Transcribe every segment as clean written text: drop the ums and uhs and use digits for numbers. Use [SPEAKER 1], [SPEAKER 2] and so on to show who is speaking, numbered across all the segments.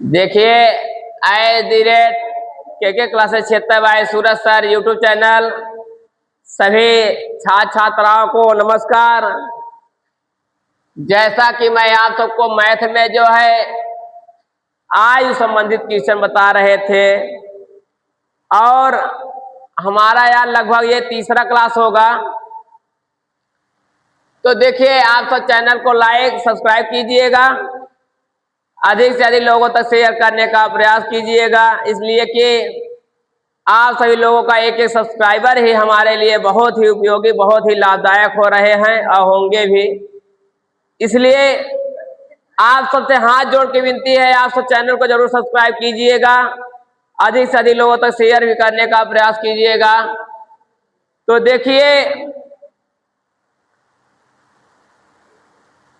[SPEAKER 1] देखिए @ के क्लासेस क्षेत्र बाय सूरज सर यूट्यूब चैनल। सभी छात्र छात्राओं को नमस्कार। जैसा कि मैं आप सबको मैथ में जो है आयु संबंधित क्वेश्चन बता रहे थे और हमारा यार लगभग ये तीसरा क्लास होगा। तो देखिए आप सब चैनल को लाइक सब्सक्राइब कीजिएगा, अधिक से अधिक लोगों तक शेयर करने का प्रयास कीजिएगा, इसलिए कि आप सभी लोगों का एक एक सब्सक्राइबर ही हमारे लिए बहुत ही उपयोगी, बहुत ही लाभदायक हो रहे हैं और होंगे भी। इसलिए आप सबसे हाथ जोड़ के विनती है, आप सब चैनल को जरूर सब्सक्राइब कीजिएगा, अधिक से अधिक लोगों तक शेयर भी करने का प्रयास कीजिएगा। तो देखिए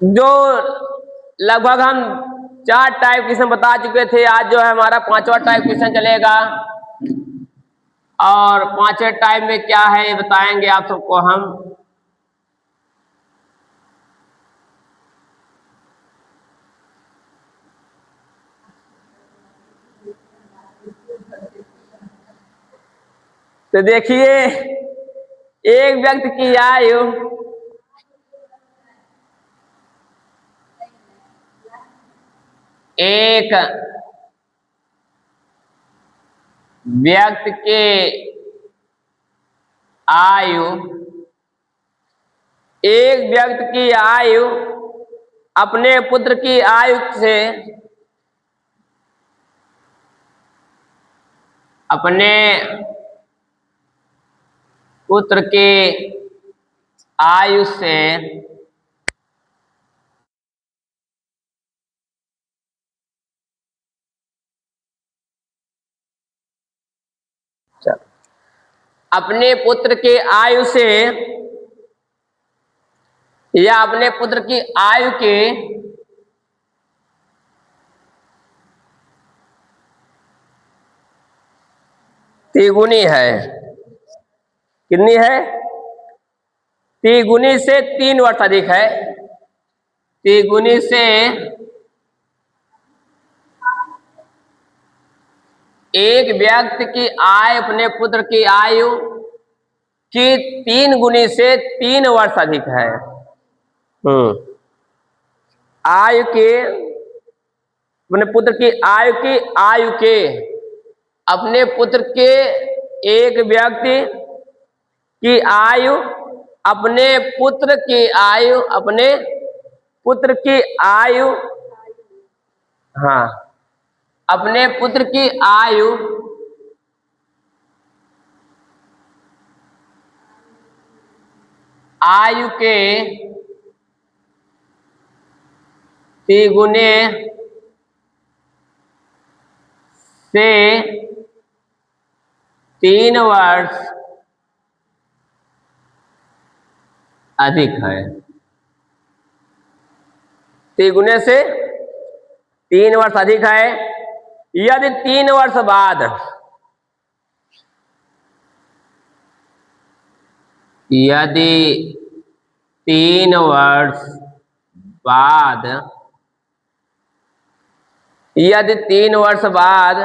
[SPEAKER 1] जो लगभग हम 4 टाइप क्वेश्चन बता चुके थे, आज जो है हमारा 5वां टाइप क्वेश्चन चलेगा और 5वें टाइप में क्या है ये बताएंगे आप सबको हम। तो देखिए एक व्यक्ति की आयु एक व्यक्ति के आयु एक व्यक्ति की आयु अपने पुत्र की आयु से अपने पुत्र की आयु से अपने पुत्र के आयु से या अपने पुत्र की आयु के तिगुनी है। कितनी है? तिगुनी से 3 वर्ष अधिक है। तिगुनी से एक व्यक्ति की आयु अपने पुत्र की आयु की 3 गुनी से 3 वर्ष अधिक है। आयु के अपने पुत्र की आयु के अपने पुत्र के एक व्यक्ति की आयु अपने पुत्र की आयु अपने पुत्र की आयु अपने पुत्र की आयु के तिगुने से 3 वर्ष अधिक है। तिगुने से 3 वर्ष अधिक है। यदि 3 वर्ष बाद यदि 3 वर्ष बाद यदि 3 वर्ष बाद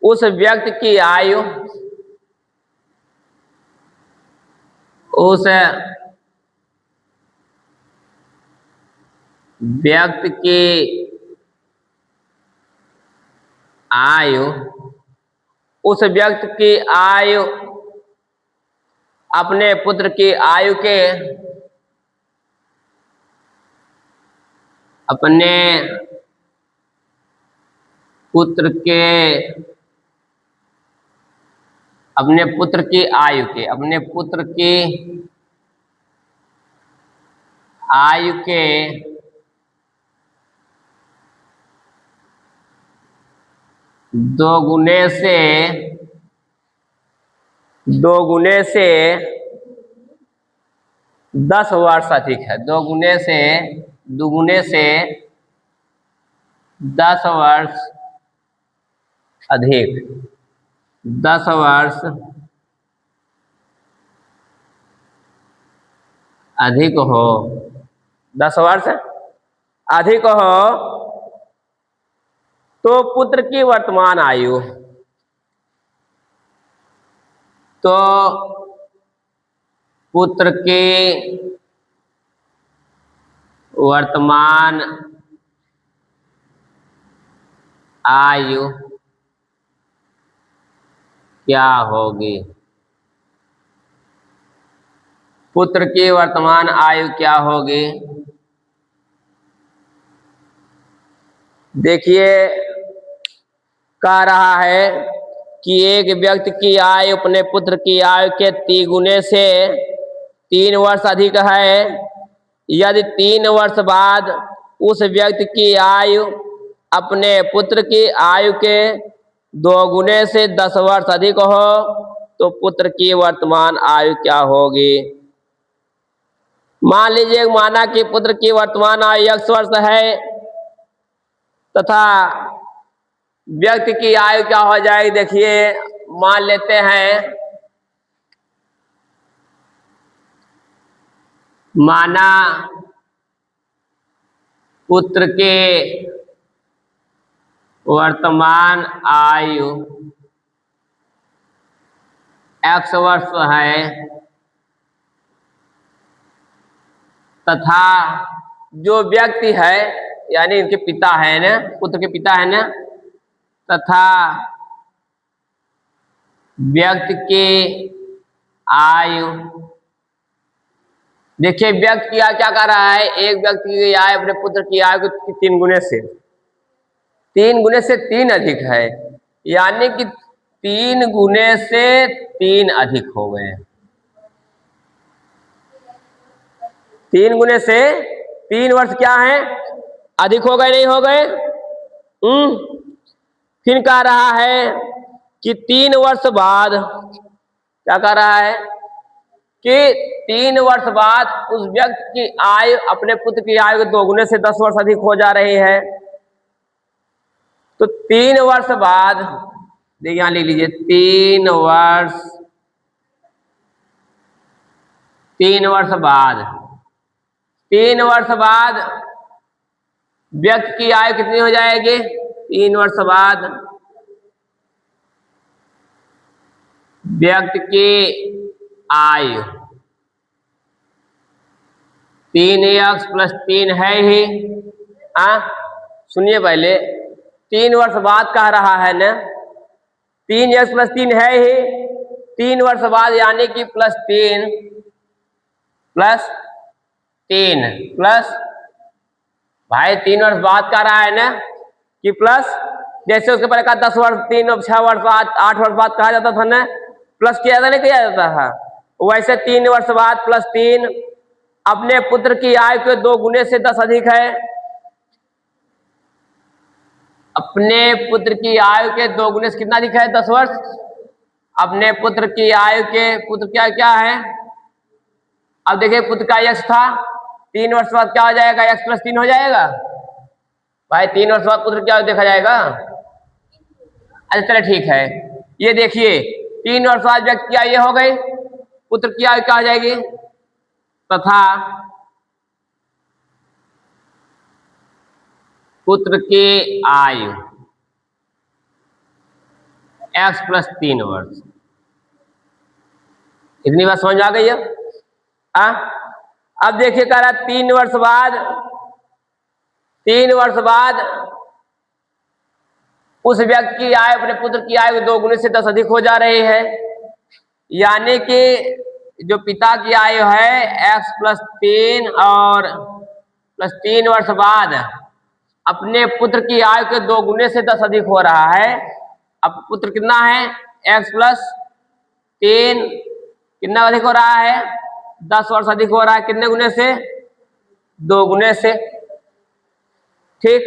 [SPEAKER 1] उस व्यक्ति की आयु उस व्यक्ति की आयु उस व्यक्ति की आयु अपने पुत्र की आयु के अपने पुत्र की आयु के अपने पुत्र की आयु के 2 गुने से 10 वर्ष अधिक है। 2 गुने से 10 वर्ष अधिक 10 वर्ष अधिक हो 10 वर्ष अधिक हो तो पुत्र की वर्तमान आयु, तो पुत्र की वर्तमान आयु क्या होगी? पुत्र की वर्तमान आयु क्या होगी? देखिए, कह रहा है कि एक व्यक्ति की आयु अपने पुत्र की आयु के 3 गुने से 3 वर्ष अधिक है, यदि 3 वर्ष बाद उस व्यक्ति की आयु अपने पुत्र की आयु के 2 गुने से 10 वर्ष अधिक हो तो पुत्र की वर्तमान आयु क्या होगी? मान लीजिए, माना कि पुत्र की वर्तमान आयु 100 वर्ष है तथा व्यक्ति की आयु क्या हो जाएगी? देखिए, मान लेते हैं, माना पुत्र के वर्तमान आयु 100 वर्ष है तथा जो व्यक्ति है यानी इनके पिता है ना, पुत्र के पिता है ना, तथा व्यक्ति की आयु, देखिए व्यक्ति क्या कर रहा है, एक व्यक्ति की आयु अपने पुत्र की आयु को 3 गुने से 3 अधिक है, यानी कि 3 गुने से 3 अधिक हो गए। 3 गुने से 3 वर्ष क्या है? अधिक हो गए, नहीं हो गए? फिर कह रहा है कि 3 वर्ष बाद, क्या कह रहा है कि 3 वर्ष बाद उस व्यक्ति की आयु अपने पुत्र की आयु 2 गुने से 10 वर्ष अधिक हो जा रही है। तो 3 वर्ष बाद, देखिए यहां लिख लीजिए, 3 वर्ष बाद व्यक्ति की आयु कितनी हो जाएगी? 3 वर्ष बाद व्यक्ति की आयु 3x + 3 है ही। सुनिए, पहले 3 वर्ष बाद कह रहा है ना, 3x + 3 है ही, 3 वर्ष बाद यानी कि +3 प्लस भाई 3 वर्ष बाद कह रहा है ना कि प्लस, जैसे उसके पहले कहा 10 वर्ष, 3 और 6 वर्ष बाद, 8 वर्ष बाद कहा जाता था ना, प्लस किया जाता नहीं किया जाता था, वैसे 3 वर्ष बाद +3 अपने पुत्र की आयु के 2 गुने से 10 अधिक है। अपने पुत्र की आयु के 2 गुने से कितना अधिक है? 10 वर्ष। अपने पुत्र की आयु के, पुत्र क्या है? अब देखिए, पुत्र का x था, 3 वर्ष बाद क्या हो जाएगा? x + 3 हो जाएगा। भाई 3 वर्ष बाद पुत्र क्या देखा जाएगा? अच्छा चलो ठीक है, ये देखिए 3 वर्ष बाद व्यक्ति की आयु हो गई, पुत्र की आयु क्या हो जाएगी? तथा पुत्र की आयु x + 3 वर्ष। इतनी बात समझ आ गई है? अब देखिए, कह रहा 3 वर्ष बाद उस व्यक्ति की आयु अपने पुत्र की आयु 2 गुने से 10 अधिक हो जा रही है, यानी कि जो पिता की आयु है x + 3 और +3 वर्ष बाद अपने पुत्र की आयु के 2 गुने से 10 अधिक हो रहा है। अब पुत्र कितना है? x + 3 कितना अधिक हो रहा है? 10 वर्ष अधिक हो रहा है। कितने गुने से? 2 गुने से। ठीक,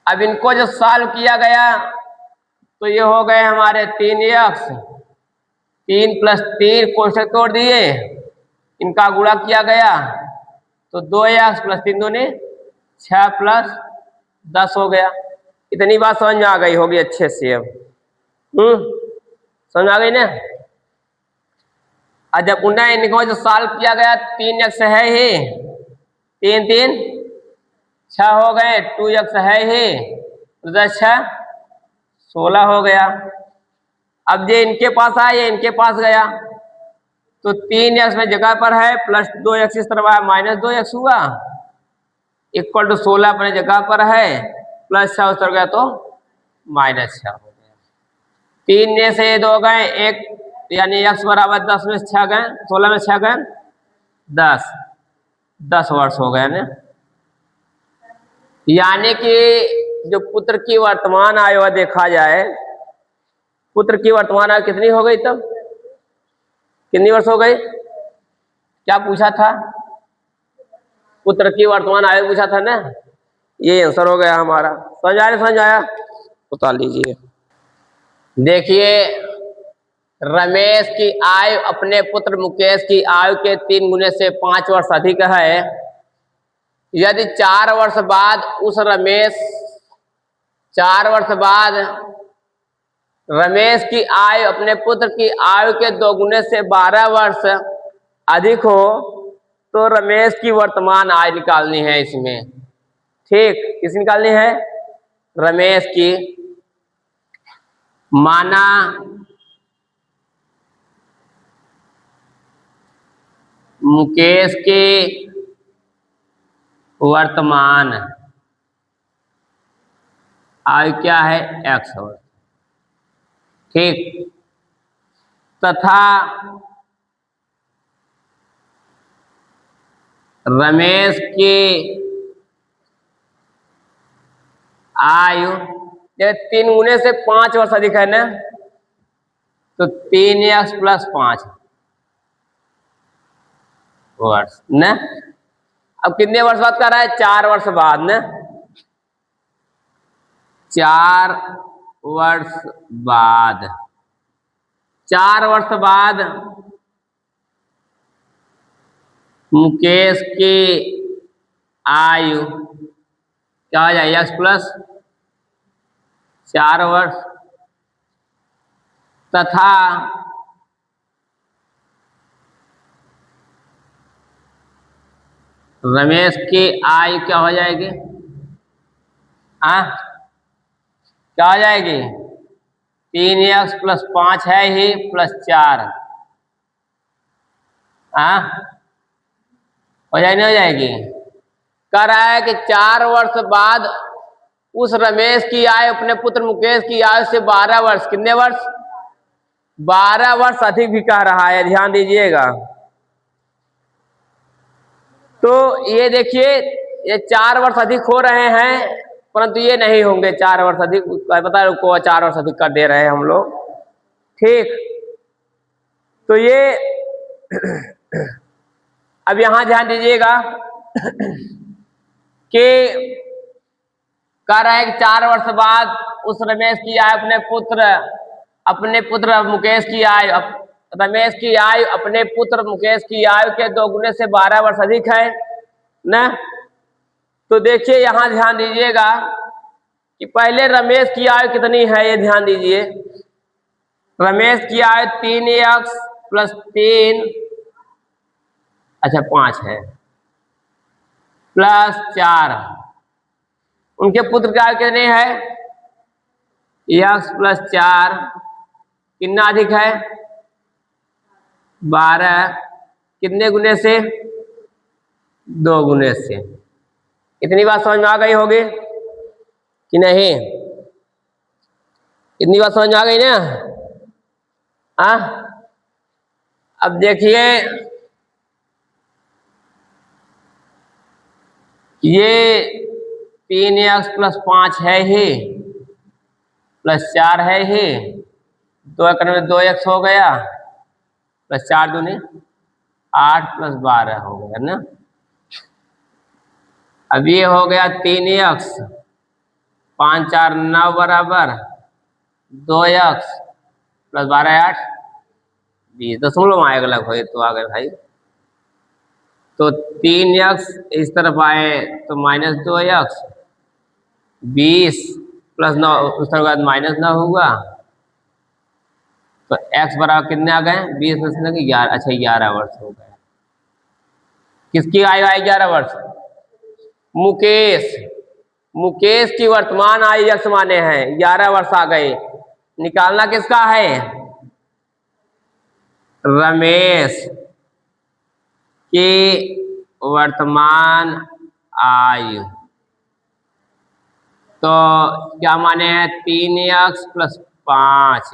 [SPEAKER 1] अब इनको जो सॉल्व किया गया तो ये हो गए हमारे 3x, 3 + 3 कोष्ठक तोड़ दिए, इनका गुणा किया गया तो 2x + 3 दूनी 6 + 10 हो गया। इतनी बात समझ में आ गई होगी अच्छे से। अब समझ आ गई ना? और जब उन्हें इनको जो सॉल्व किया गया 3x है ही, 3 3 6 हो गए, 2x है ही, 6 16 हो गया। अब ये इनके पास आया, ये इनके पास गया, तो 3x में जगह पर है, प्लस 2x इस तरफ आया, माइनस 2x हुआ, इक्वल टू 16 अपने जगह पर है, प्लस 6 उतर गया तो माइनस 6 हो गया। 3 में से ये 2 गए, एक यानी x बराबर 10 में 6 गए, 16 में 6 गए 10 वर्ष हो गए ना। यानी कि जो पुत्र की वर्तमान आयु देखा जाए, पुत्र की वर्तमान आयु कितनी हो गई, तब कितनी वर्ष हो गई, क्या पूछा था, पुत्र की वर्तमान आयु पूछा था ना, ये आंसर हो गया हमारा। समझ आया बता लीजिए। देखिए, रमेश की आयु अपने पुत्र मुकेश की आयु के 3 गुने से 5 वर्ष अधिक है। यदि 4 वर्ष बाद रमेश की आयु अपने पुत्र की आयु के 2 गुने से 12 वर्ष अधिक हो, तो रमेश की वर्तमान आयु निकालनी है इसमें। ठीक, किस निकालनी है, रमेश की। माना मुकेश की वर्तमान आयु क्या है, x वर्ष। ठीक, तथा रमेश की आयु 3 गुने से 5 वर्ष अधिक है ना, तो 3x प्लस 5 वर्ष न। अब कितने वर्ष बाद कर रहा है, 4 वर्ष बाद न, 4 वर्ष बाद, 4 वर्ष बाद मुकेश की आयु क्या हो जाए, x प्लस 4 वर्ष, तथा रमेश की आयु क्या हो जाएगी, क्या हो जाएगी, 3x प्लस 5 है ही, प्लस 4 हो जाए, नहीं हो जाएगी। कह रहा है कि 4 वर्ष बाद उस रमेश की आयु अपने पुत्र मुकेश की आयु से 12 वर्ष, कितने वर्ष, 12 वर्ष अधिक भी कह रहा है, ध्यान दीजिएगा। तो ये देखिए, ये 4 वर्ष अधिक हो रहे हैं, परंतु ये नहीं होंगे 4 वर्ष अधिक, पता है रुको, 4 वर्ष अधिक कर दे रहे हैं हम लोग। ठीक, तो ये अब यहां ध्यान दीजिएगा कि कह रहा है कि 4 वर्ष बाद उस रमेश की आयु अपने पुत्र मुकेश की आयु, रमेश की आयु अपने पुत्र मुकेश की आयु के 2 गुने से 12 वर्ष अधिक है न। तो देखिए यहां ध्यान दीजिएगा कि पहले रमेश की आयु कितनी है, ये ध्यान दीजिए। रमेश की आयु 3x प्लस 3, अच्छा 5 है, प्लस 4, उनके पुत्र की आयु कितनी है, x प्लस 4, कितना अधिक है, 12, कितने गुने से, 2 गुने से। इतनी बात समझ में आ गई होगी कि नहीं, इतनी बात समझ में आ गई ना। अब देखिए, ये 3x प्लस 5 है ही, प्लस 4 है ही, 2 एकड़ में 2x हो गया, प्लस 4 दूनी 8 प्लस 12 हो गया ना। अब ये हो गया 3x, 5 4 9 बराबर 2x प्लस 12 8 20, दशमलव आएगा लगभग, तो आ गए भाई। तो 3x इस तरफ आए तो माइनस 2x, 20 प्लस 9 उस तरफ बाद माइनस 9 होगा, तो x बराबर कितने आ गए, 20 में से 11, अच्छा 11 वर्ष हो गए। किसकी आयु है 11 वर्ष, मुकेश, मुकेश की वर्तमान आयु यक्स माने हैं 11 वर्ष आ गए। निकालना किसका है? रमेश की वर्तमान आयु। तो क्या माने हैं? 3x + 5,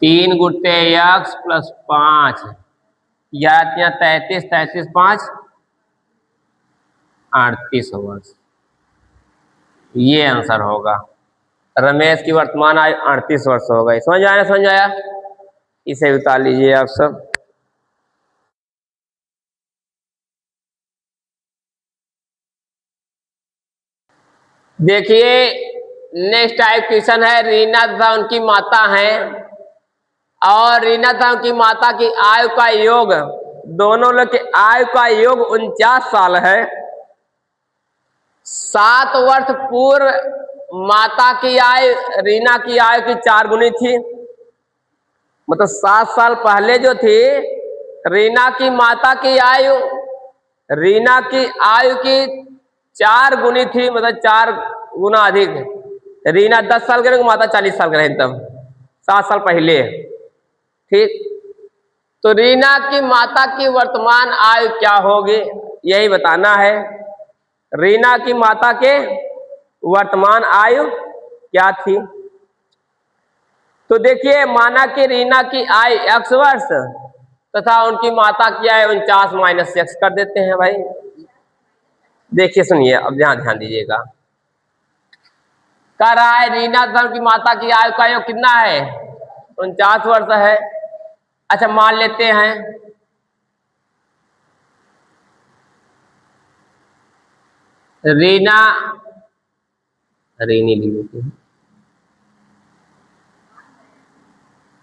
[SPEAKER 1] 3 गुटे x + 5 या 33, 33 5 38 वर्ष। ये आंसर होगा। रमेश की वर्तमान आयु 38 वर्ष हो गई। समझ आया? समझ आया? इसे उतार लीजिए आप सब। देखिए नेक्स्ट टाइप क्वेश्चन है, रीना तथा उनकी माता हैं और रीना तथा उनकी माता की आयु का योग, दोनों लोग की आयु का योग 49 साल है। 7 वर्ष पूर्व माता की आयु रीना की आयु की 4 गुनी थी। मतलब 7 साल पहले जो थी रीना की माता की आयु रीना की आयु की 4 गुनी थी, मतलब 4 गुना अधिक। रीना 10 साल के रहे, माता 40 साल के रहे तब 7 साल पहले। ठीक, तो रीना की माता की वर्तमान आयु क्या होगी यही बताना है। रीना की माता के वर्तमान आयु क्या थी? तो देखिए माना कि रीना की आयु x वर्ष तथा उनकी माता की आयु 49 - x कर देते हैं भाई। देखिए सुनिए, अब ध्यान ध्यान दीजिएगा। कह रहा है रीना तथा उनकी माता की आयु का योग कितना है? 49 वर्ष है। अच्छा मान लेते हैं रीना, रीनी लिख लेते हैं,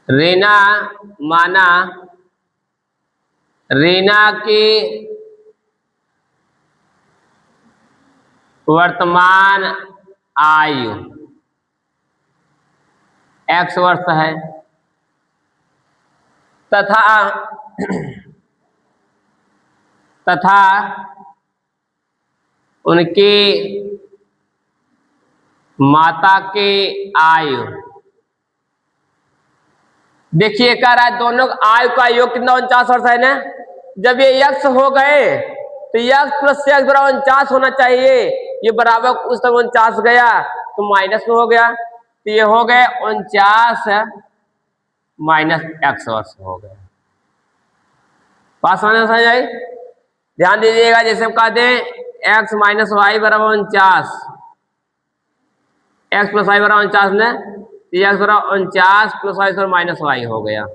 [SPEAKER 1] रीना माना रीना की वर्तमान आयु x वर्ष है तथा उनकी माता की आयु। देखिए कह रहा है दोनों आयु का योग कितना? 49 वर्ष है ना। जब ये x हो गए तो x + x बराबर 49 होना चाहिए। ये बराबर उस तक 49 गया तो माइनस में हो गया, तो ये हो गए 49 - x वर्ष हो गए। बात समझ आई? ध्यान दीजिएगा, जैसे हम कह दें x - y बराबर 49, x + y बराबर 49 ने, x बराबर 49 + y - y हो गया।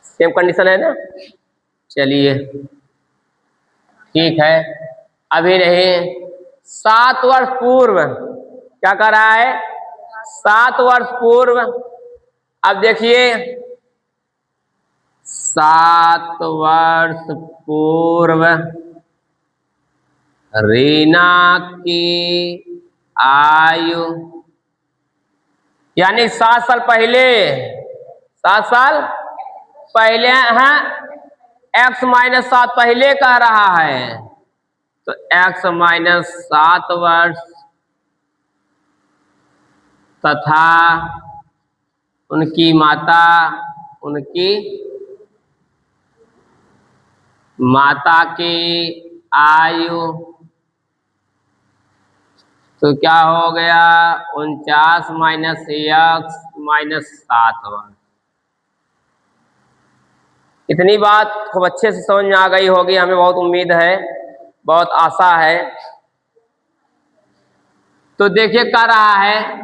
[SPEAKER 1] सेम कंडीशन है ना। चलिए ठीक है, अभी नहीं। 7 वर्ष पूर्व क्या कर रहा है? 7 वर्ष पूर्व। अब देखिए 7 वर्ष पूर्व रीना की आयु, यानी 7 साल पहले, 7 साल पहले है, x - 7 पहले कह रहा है, तो x - 7 वर्ष तथा उनकी माता की आयु, तो क्या हो गया? 49 - x - 7 वर्ष। इतनी बात खूब अच्छे से समझ में आ गई होगी, हमें बहुत उम्मीद है, बहुत आशा है। तो देखिए कह रहा है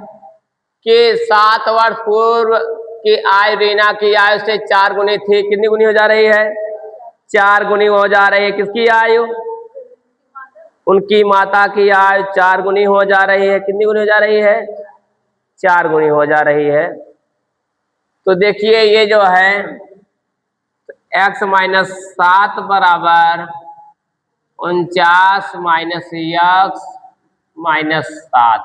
[SPEAKER 1] कि 7 वर्ष पूर्व की आयु रीना की आयु से 4 गुनी थी। कितनी गुनी हो जा रही है? 4 गुनी हो जा रही है। किसकी आयु? उनकी माता की आयु 4 गुनी हो जा रही है। कितनी गुनी हो जा रही है? 4 गुनी हो जा रही है। तो देखिए ये जो है x - 7 बराबर 49 - x - 7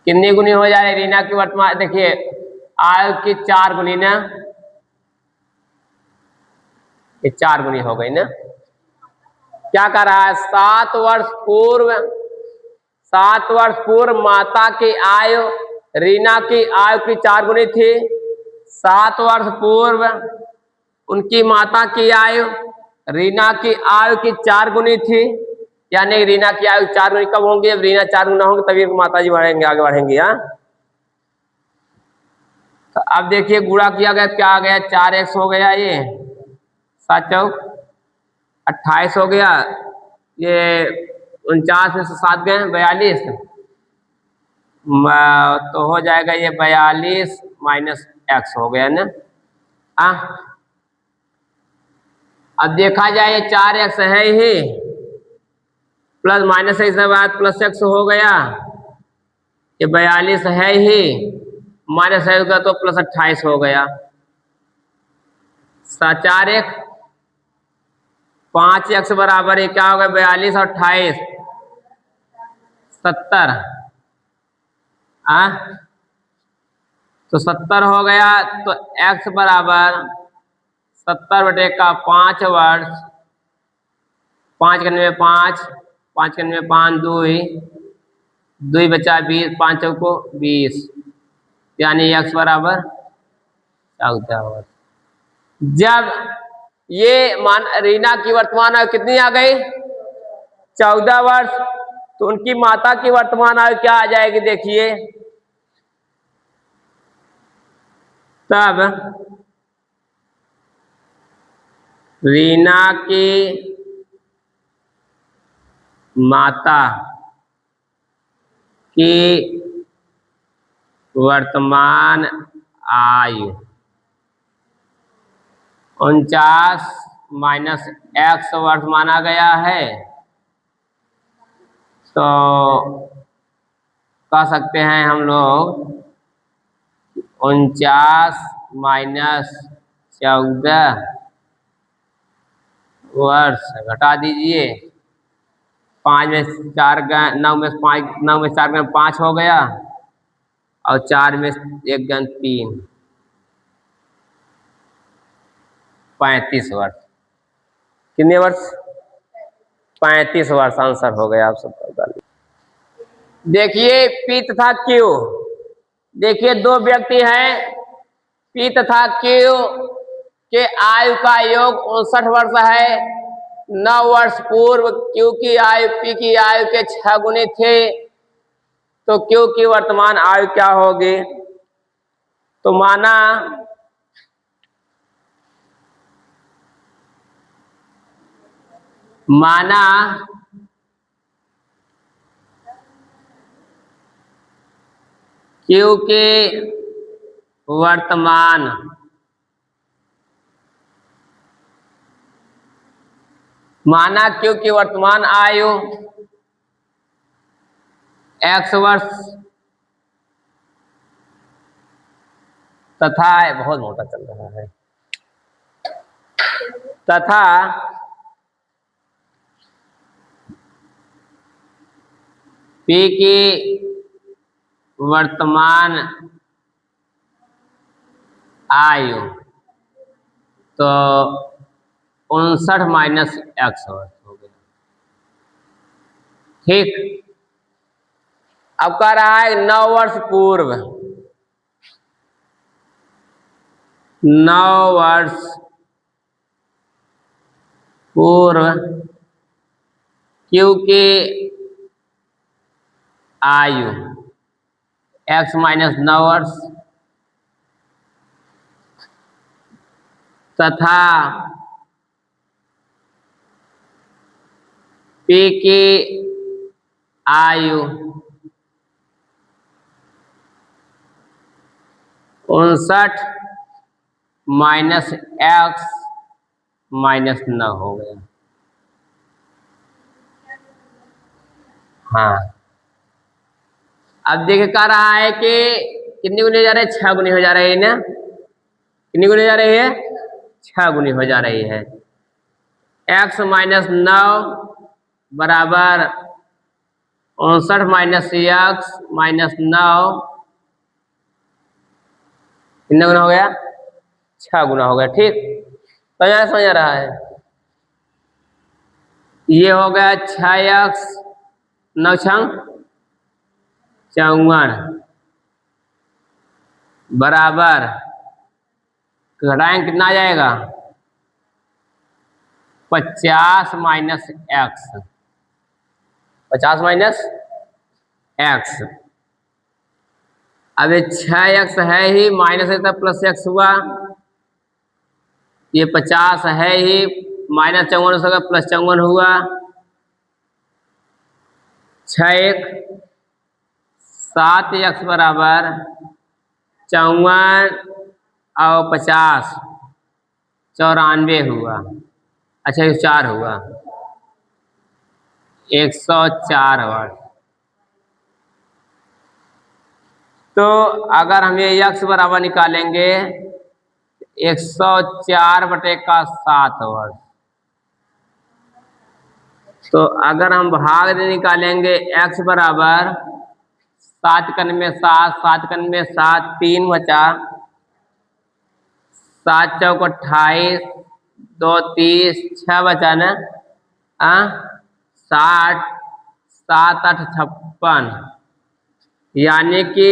[SPEAKER 1] कितनी गुनी हो जा रही है? रीना की वर्तमान देखिए आयु की 4 गुनी ना, ये 4 गुनी हो गई ना। क्या कर रहा है, 7 वर्ष पूर्व माता की आयु रीना की आयु की 4 गुनी थी। 7 वर्ष पूर्व उनकी माता की आयु रीना की आयु की 4 गुनी थी। यानी रीना की आयु 4 गुनी कब होंगी, जब रीना 4 गुना होंगी तभी माता जी बढ़ेंगे, आगे बढ़ेंगे। हाँ, तो अब देखिए गुणा किया गया, क्या आ गया, 4x हो गया, ये 7 चौक 28 हो गया, ये 49 में से 7 गए 42, तो हो जाएगा ये 42 माइनस x हो गया ना। अब देखा जाए ये 4x है ही, प्लस माइनस x के बाद प्लस x हो गया, ये 42 है ही, माइनस x का तो प्लस 28 हो गया। 4x 5x बराबर है क्या होगा, 42 और 28 70। तो 70 हो गया, तो x बराबर 70/5 वर्ष, 5 के 5, 5 के 5 2 2 बचा 20, 5 चौको 20, यानी x बराबर 14 वर्ष। जब ये रीना की वर्तमान आयु कितनी आ गई, 14 वर्ष, तो उनकी माता की वर्तमान आयु क्या आ जाएगी, देखिए तब रीना की माता की वर्तमान आयु 49 माइनस x वर्ष माना गया है। तो कह सकते हैं हम लोग 49 माइनस 14 वर्ष घटा दीजिए, 5 में 4 गण 9 में 5, 9 में 4 गण 5 हो गया, और 4 में 1 गण 3, 35 वर्ष। कितने वर्ष, 35 वर्ष आंसर हो गया आप सबका। देखिए पी तथा क्यू, देखिए 2 व्यक्ति हैं, पी तथा क्यू के आयु का योग 59 वर्ष है। 9 वर्ष पूर्व क्यू की आयु पी की आयु के 6 गुनी थे, तो क्यू की वर्तमान आयु क्या होगी। तो माना क्यू के वर्तमान क्यू की वर्तमान आयु x वर्ष तथा, बहुत मोटा चल रहा है, तथा P की वर्तमान आयु तो 59 माइनस x वर्ष हो गया। ठीक, अब कह रहा है 9 वर्ष पूर्व, 9 वर्ष पूर्व क्यू की आयु x माइनस 9 वर्ष तथा P की आयु 59 माइनस x माइनस 9 हो गया। हाँ, अब देखिए कह रहा है कि कितनी गुनी हो जा रही है, 6 गुनी हो जा रही है ना। कितनी गुनी हो जा रही है, 6 गुनी हो जा रही है। x माइनस 9 बराबर 59 माइनस x माइनस 9, कितना गुना हो गया, 6 गुना हो गया। ठीक, तो यहाँ समझ रहा है। ये हो गया 6x 9 छंग 54 बराबर, घटाएंगे कितना आ जाएगा 50 माइनस एक्स, 50 माइनस एक्स। अब ये 6x है ही, माइनस है तब प्लस एक्स हुआ, ये 50 है ही, माइनस 54 होगा प्लस 54 हुआ, 6 7x बराबर 54 और 50 94 हुआ। अच्छा ये 4 हुआ 104 वाट। तो अगर हम ये x बराबर निकालेंगे 104/7 वाट, तो अगर हम भाग निकालेंगे x बराबर 7 कन में 7, 7 कन में 7, 3 बचा, 7 चौक 28, 2 30, 6 बचा ना, 60, 7 8 56, यानी कि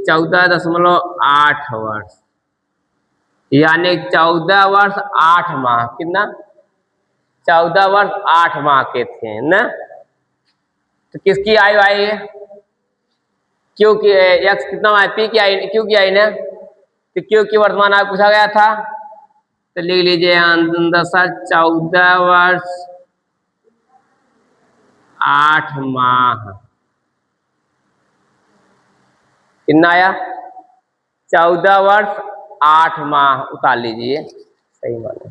[SPEAKER 1] 14.8 वर्ष, यानी 14 वर्ष 8 माह, कितना 14 वर्ष 8 माह के थे ना। तो किसकी आयु आई है, क्यू की, एक्स कितना है, पी की आई, क्यू की आई ना, तो क्यू की वर्तमान आयु पूछा गया था, तो लिख लीजिए दशा 14 वर्ष 8 माह, कितना आया 14 वर्ष 8 माह, उतार लीजिए सही माने।